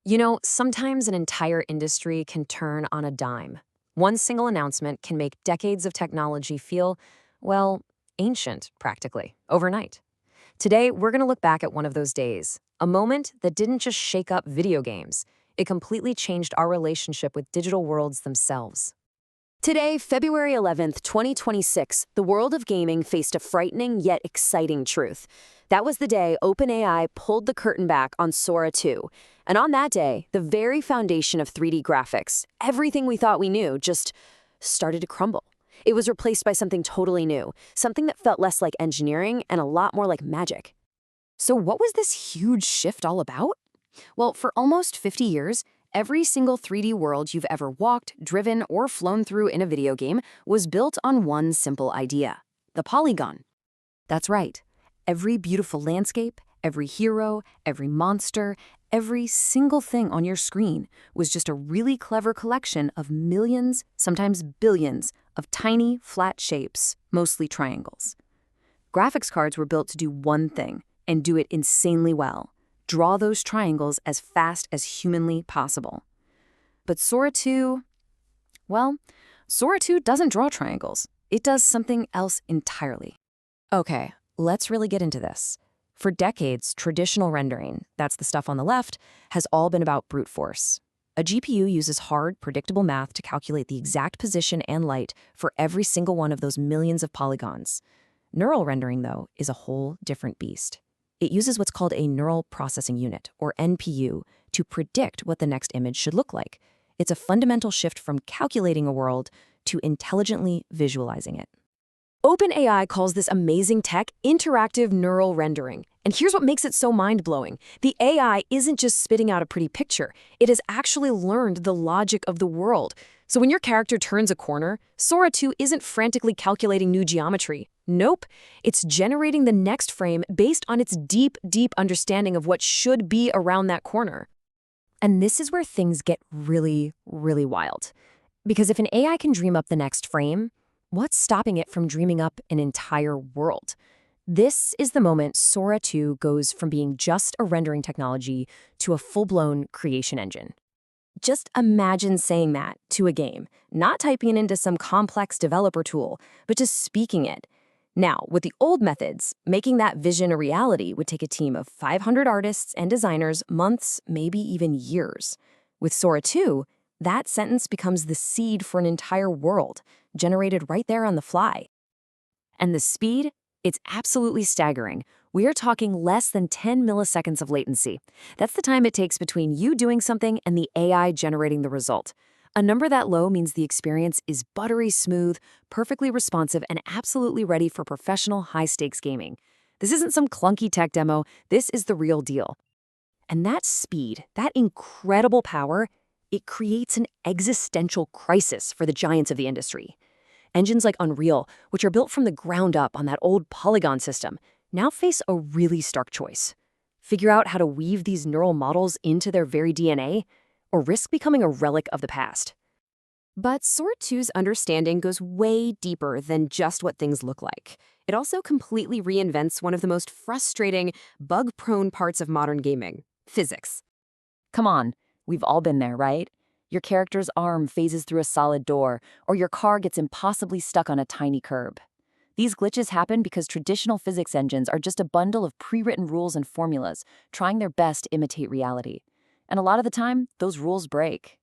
You know, sometimes an entire industry can turn on a dime. One single announcement can make decades of technology feel, well, ancient, practically, overnight. Today, we're going to look back at one of those days, a moment that didn't just shake up video games. It completely changed our relationship with digital worlds themselves. Today, February 11th, 2026, the world of gaming faced a frightening yet exciting truth. That was the day OpenAI pulled the curtain back on Sora 2. And on that day, the very foundation of 3D graphics, everything we thought we knew, just started to crumble. It was replaced by something totally new, something that felt less like engineering and a lot more like magic. So what was this huge shift all about? Well, for almost 50 years, every single 3D world you've ever walked, driven, or flown through in a video game was built on one simple idea: the polygon. That's right. Every beautiful landscape, every hero, every monster, every single thing on your screen was just a really clever collection of millions, sometimes billions, of tiny, flat shapes, mostly triangles. Graphics cards were built to do one thing, and do it insanely well: draw those triangles as fast as humanly possible. But Sora 2, well, Sora 2 doesn't draw triangles. It does something else entirely. Okay, let's really get into this. For decades, traditional rendering, that's the stuff on the left, has all been about brute force. A GPU uses hard, predictable math to calculate the exact position and light for every single one of those millions of polygons. Neural rendering, though, is a whole different beast. It uses what's called a neural processing unit, or NPU, to predict what the next image should look like. It's a fundamental shift from calculating a world to intelligently visualizing it. OpenAI calls this amazing tech interactive neural rendering. And here's what makes it so mind-blowing. The AI isn't just spitting out a pretty picture. It has actually learned the logic of the world. So when your character turns a corner, Sora 2 isn't frantically calculating new geometry. Nope, it's generating the next frame based on its deep, deep understanding of what should be around that corner. And this is where things get really, really wild. Because if an AI can dream up the next frame, what's stopping it from dreaming up an entire world? This is the moment Sora 2 goes from being just a rendering technology to a full-blown creation engine. Just imagine saying that to a game, not typing it into some complex developer tool, but just speaking it. Now, with the old methods, making that vision a reality would take a team of 500 artists and designers, months, maybe even years. With Sora 2, that sentence becomes the seed for an entire world, generated right there on the fly. And the speed? It's absolutely staggering. We are talking less than 10 milliseconds of latency. That's the time it takes between you doing something and the AI generating the result. A number that low means the experience is buttery smooth, perfectly responsive, and absolutely ready for professional high-stakes gaming. This isn't some clunky tech demo. This is the real deal. And that speed, that incredible power, it creates an existential crisis for the giants of the industry. Engines like Unreal, which are built from the ground up on that old polygon system, now face a really stark choice. Figure out how to weave these neural models into their very DNA, or risk becoming a relic of the past. But Sora 2's understanding goes way deeper than just what things look like. It also completely reinvents one of the most frustrating, bug-prone parts of modern gaming: physics. Come on, we've all been there, right? Your character's arm phases through a solid door, or your car gets impossibly stuck on a tiny curb. These glitches happen because traditional physics engines are just a bundle of pre-written rules and formulas, trying their best to imitate reality. And a lot of the time, those rules break.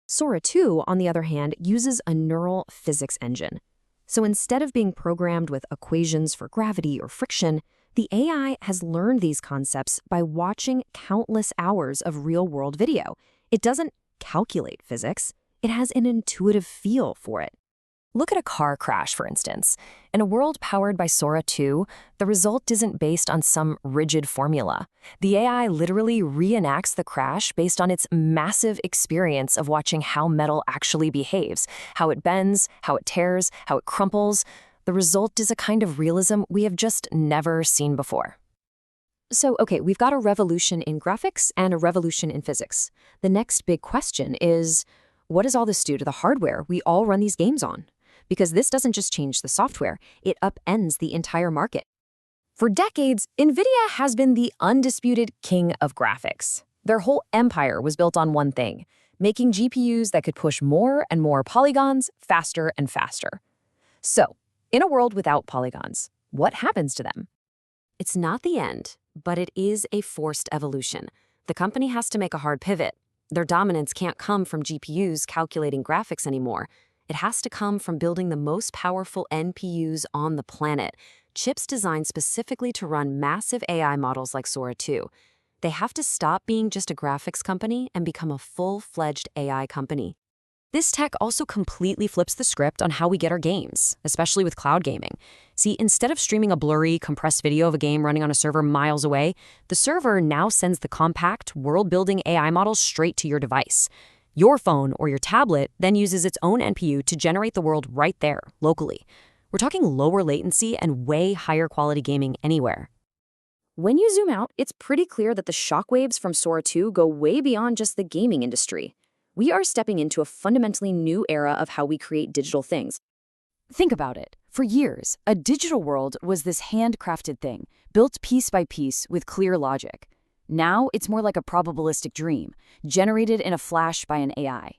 Sora 2, on the other hand, uses a neural physics engine. So instead of being programmed with equations for gravity or friction, the AI has learned these concepts by watching countless hours of real-world video. It doesn't calculate physics. It has an intuitive feel for it. Look at a car crash, for instance. In a world powered by Sora 2, the result isn't based on some rigid formula. The AI literally reenacts the crash based on its massive experience of watching how metal actually behaves, how it bends, how it tears, how it crumples. The result is a kind of realism we have just never seen before. So, okay, we've got a revolution in graphics and a revolution in physics. The next big question is, what does all this do to the hardware we all run these games on? Because this doesn't just change the software, it upends the entire market. For decades, NVIDIA has been the undisputed king of graphics. Their whole empire was built on one thing, making GPUs that could push more and more polygons faster and faster. So, in a world without polygons, what happens to them? It's not the end, but it is a forced evolution. The company has to make a hard pivot. Their dominance can't come from GPUs calculating graphics anymore. It has to come from building the most powerful NPUs on the planet, chips designed specifically to run massive AI models like Sora 2. They have to stop being just a graphics company and become a full-fledged AI company. This tech also completely flips the script on how we get our games, especially with cloud gaming. See, instead of streaming a blurry, compressed video of a game running on a server miles away, the server now sends the compact, world-building AI models straight to your device. Your phone or your tablet then uses its own NPU to generate the world right there, locally. We're talking lower latency and way higher quality gaming anywhere. When you zoom out, it's pretty clear that the shockwaves from Sora 2 go way beyond just the gaming industry. We are stepping into a fundamentally new era of how we create digital things. Think about it. For years, a digital world was this handcrafted thing, built piece by piece with clear logic. Now, it's more like a probabilistic dream, generated in a flash by an AI.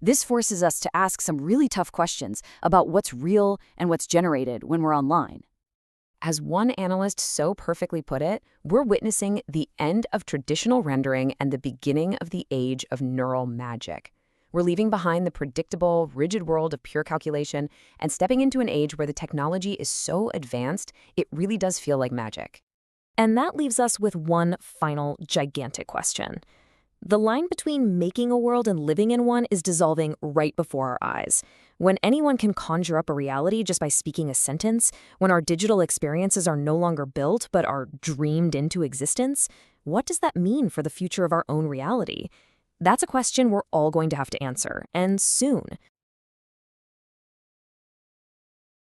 This forces us to ask some really tough questions about what's real and what's generated when we're online. As one analyst so perfectly put it, we're witnessing the end of traditional rendering and the beginning of the age of neural magic. We're leaving behind the predictable, rigid world of pure calculation and stepping into an age where the technology is so advanced, it really does feel like magic. And that leaves us with one final gigantic question. The line between making a world and living in one is dissolving right before our eyes. When anyone can conjure up a reality just by speaking a sentence, when our digital experiences are no longer built but are dreamed into existence, what does that mean for the future of our own reality? That's a question we're all going to have to answer, and soon,